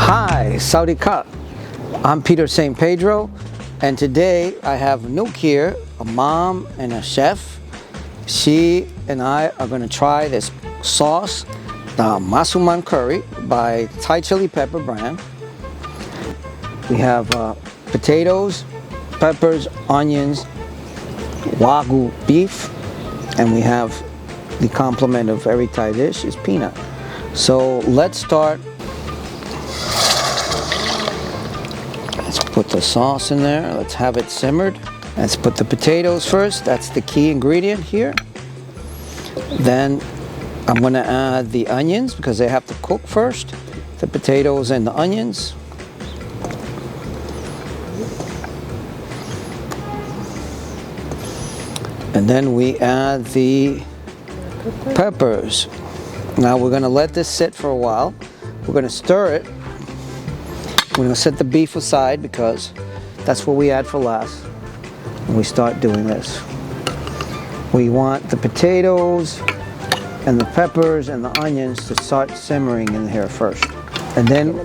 Hi, Saudi Cup. I'm Peter St. Pedro, and today I have Nook here, a mom and a chef. She and I are going to try this sauce, the Massaman curry by Thai Chili Pepper brand. We have potatoes, peppers, onions, Wagyu beef, and we have the complement of every Thai dish is peanut. So let's start. Let's put the sauce in there. Let's have it simmered. Let's put the potatoes first. That's the key ingredient here. Then I'm going to add the onions because they have to cook first. The potatoes and the onions. And then we add the peppers. Now we're going to let this sit for a while. We're going to stir it. We're going to set the beef aside because that's what we add for last when we start doing this. We want the potatoes and the peppers and the onions to start simmering in here first. And then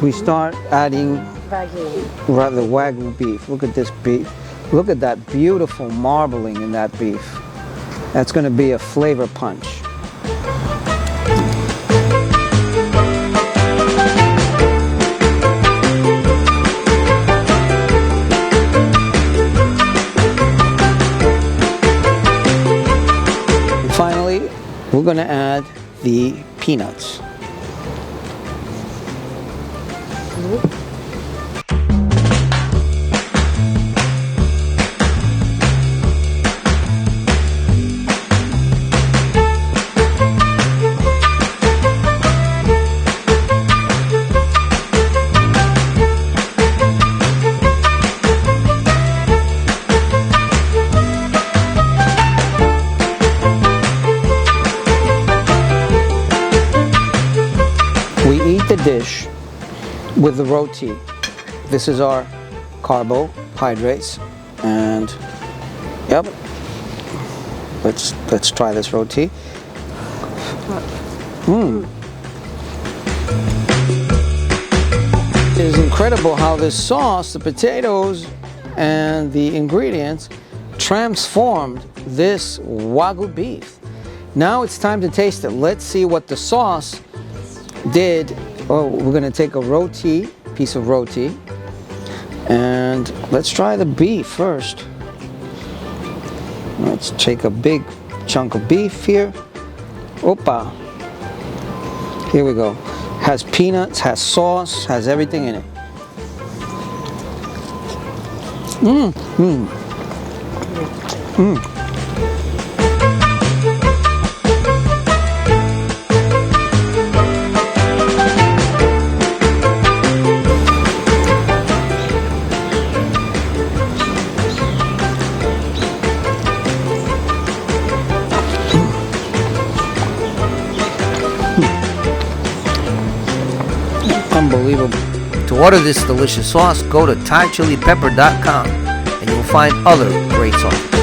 we start adding the Wagyu beef. Look at this beef. Look at that beautiful marbling in that beef. That's going to be a flavor punch. And finally, we're going to add the peanuts. We eat the dish with the roti. This is our carbohydrates, and yep. Let's try this roti. It is incredible how this sauce, the potatoes, and the ingredients transformed this Wagyu beef. Now it's time to taste it. Let's see what the sauce did. Oh, we're going to take a piece of roti, and let's try the beef first. Let's take a big chunk of beef here. Opa. Here we go. Has peanuts, has sauce, has everything in it. Unbelievable. To order this delicious sauce, go to ThaiChiliPepper.com and you'll find other great sauces.